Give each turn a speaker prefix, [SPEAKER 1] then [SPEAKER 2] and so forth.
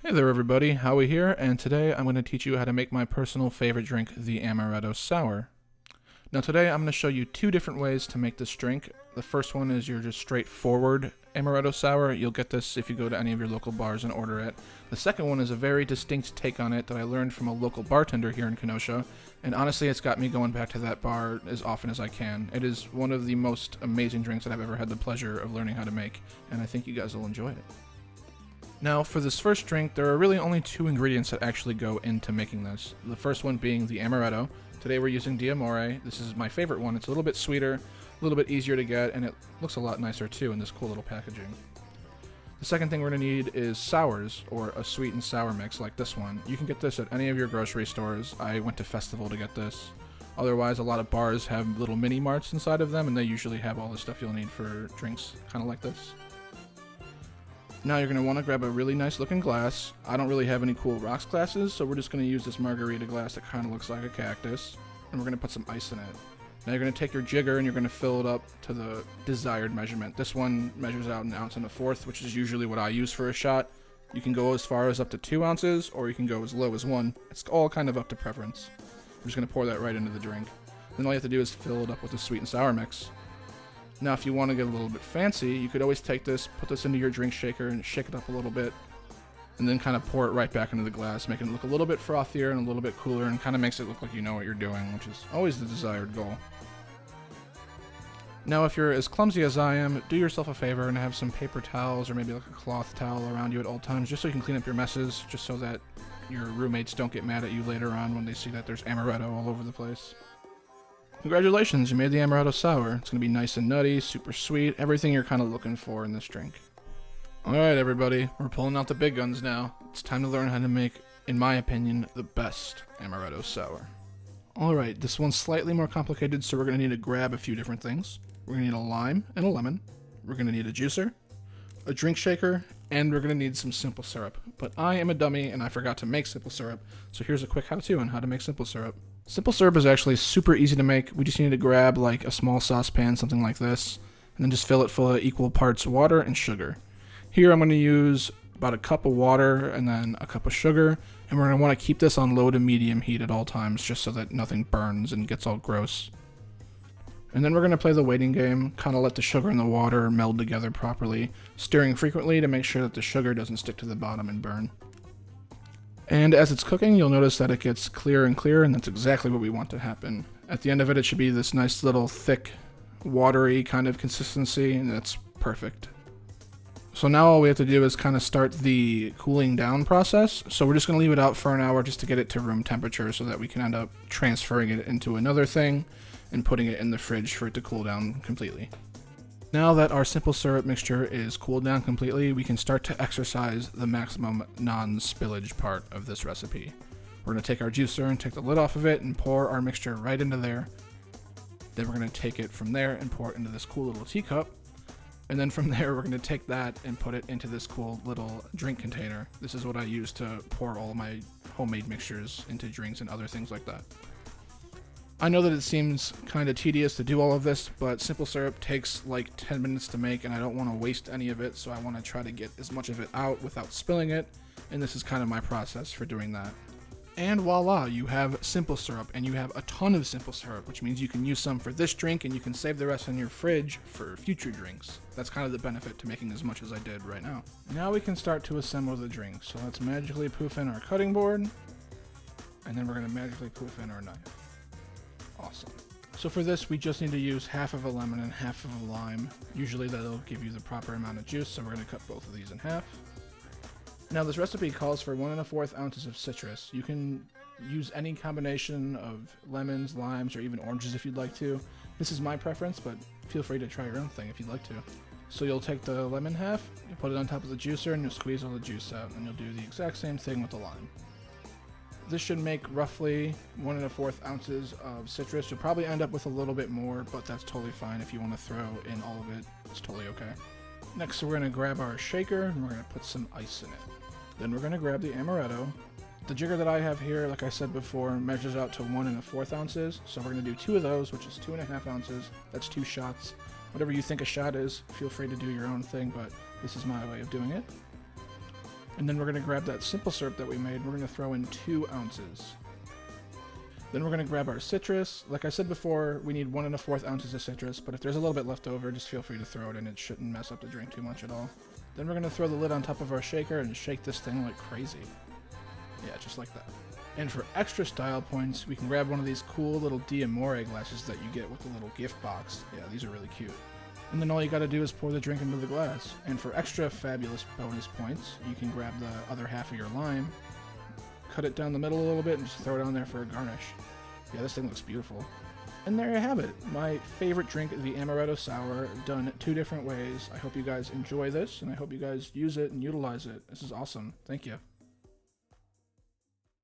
[SPEAKER 1] Hey there everybody, Howie here, and today I'm going to teach you how to make my personal favorite drink, the Amaretto Sour. Now today I'm going to show you two different ways to make this drink. The first one is your just straightforward Amaretto Sour. You'll get this if you go to any of your local bars and order it. The second one is a very distinct take on it that I learned from a local bartender here in Kenosha, and honestly it's got me going back to that bar as often as I can. It is one of the most amazing drinks that I've ever had the pleasure of learning how to make, and I think you guys will enjoy it. Now, for this first drink, there are really only two ingredients that actually go into making this. The first one being the amaretto. Today we're using D'Amore. This is my favorite one. It's a little bit sweeter, a little bit easier to get, and it looks a lot nicer too in this cool little packaging. The second thing we're going to need is sours, or a sweet and sour mix like this one. You can get this at any of your grocery stores. I went to Festival to get this. Otherwise, a lot of bars have little mini marts inside of them, and they usually have all the stuff you'll need for drinks kind of like this. Now you're going to want to grab a really nice looking glass. I don't really have any cool rocks glasses, so we're just going to use this margarita glass that kind of looks like a cactus. And we're going to put some ice in it. Now you're going to take your jigger and you're going to fill it up to the desired measurement. This one measures out 1 ounce and 1/4, which is usually what I use for a shot. You can go as far as up to 2 ounces, or you can go as low as 1. It's all kind of up to preference. We're just going to pour that right into the drink. Then all you have to do is fill it up with the sweet and sour mix. Now, if you want to get a little bit fancy, you could always take this, put this into your drink shaker, and shake it up a little bit, and then kind of pour it right back into the glass, making it look a little bit frothier and a little bit cooler, and kind of makes it look like you know what you're doing, which is always the desired goal. Now, if you're as clumsy as I am, do yourself a favor and have some paper towels or maybe like a cloth towel around you at all times, just so you can clean up your messes, just so that your roommates don't get mad at you later on when they see that there's amaretto all over the place. Congratulations, you made the Amaretto Sour. It's going to be nice and nutty, super sweet, everything you're kind of looking for in this drink. Alright everybody, we're pulling out the big guns now. It's time to learn how to make, in my opinion, the best Amaretto Sour. Alright, this one's slightly more complicated, so we're going to need to grab a few different things. We're going to need a lime and a lemon. We're going to need a juicer, a drink shaker, and we're going to need some simple syrup. But I am a dummy and I forgot to make simple syrup, so here's a quick how-to on how to make simple syrup. Simple syrup is actually super easy to make. We just need to grab like a small saucepan, something like this, and then just fill it full of equal parts water and sugar. Here I'm going to use about a cup of water and then a cup of sugar, and we're going to want to keep this on low to medium heat at all times just so that nothing burns and gets all gross. And then we're going to play the waiting game, kind of let the sugar and the water meld together properly, stirring frequently to make sure that the sugar doesn't stick to the bottom and burn. And as it's cooking, you'll notice that it gets clearer and clearer, and that's exactly what we want to happen. At the end of it, it should be this nice little thick, watery kind of consistency, and that's perfect. So now all we have to do is kind of start the cooling down process. So we're just going to leave it out for an hour just to get it to room temperature so that we can end up transferring it into another thing and putting it in the fridge for it to cool down completely. Now that our simple syrup mixture is cooled down completely, we can start to exercise the maximum non-spillage part of this recipe. We're going to take our juicer and take the lid off of it and pour our mixture right into there. Then we're going to take it from there and pour it into this cool little teacup. And then from there, we're going to take that and put it into this cool little drink container. This is what I use to pour all my homemade mixtures into drinks and other things like that. I know that it seems kind of tedious to do all of this, but simple syrup takes like 10 minutes to make, and I don't want to waste any of it, so I want to try to get as much of it out without spilling it, and this is kind of my process for doing that. And voila, you have simple syrup, and you have a ton of simple syrup, which means you can use some for this drink, and you can save the rest in your fridge for future drinks. That's kind of the benefit to making as much as I did right now. Now we can start to assemble the drink, so let's magically poof in our cutting board, and then we're going to magically poof in our knife. Awesome. So for this, we just need to use half of a lemon and half of a lime. Usually that'll give you the proper amount of juice, so we're going to cut both of these in half. Now this recipe calls for 1 1/4 ounces of citrus. You can use any combination of lemons, limes, or even oranges if you'd like to. This is my preference, but feel free to try your own thing if you'd like to. So you'll take the lemon half, you put it on top of the juicer, and you'll squeeze all the juice out, and you'll do the exact same thing with the lime. This should make roughly 1 1/4 ounces of citrus. You'll probably end up with a little bit more, but that's totally fine. If you want to throw in all of it, it's totally okay. Next, we're going to grab our shaker, and we're going to put some ice in it. Then we're going to grab the amaretto. The jigger that I have here, like I said before, measures out to 1 1/4 ounces. So we're going to do 2 of those, which is 2.5 ounces. That's 2 shots. Whatever you think a shot is, feel free to do your own thing, but this is my way of doing it. And then we're going to grab that simple syrup that we made. We're going to throw in 2 ounces. Then we're going to grab our citrus. Like I said before, we need 1 1/4 ounces of citrus, but if there's a little bit left over, just feel free to throw it in. It shouldn't mess up the drink too much at all. Then we're going to throw the lid on top of our shaker and shake this thing like crazy. Yeah, just like that. And for extra style points, we can grab one of these cool little D'Amore glasses that you get with the little gift box. Yeah, these are really cute. And then all you gotta do is pour the drink into the glass. And for extra fabulous bonus points, you can grab the other half of your lime, cut it down the middle a little bit, and just throw it on there for a garnish. Yeah, this thing looks beautiful. And there you have it. My favorite drink, the Amaretto Sour, done 2 different ways. I hope you guys enjoy this, and I hope you guys use it and utilize it. This is awesome. Thank you.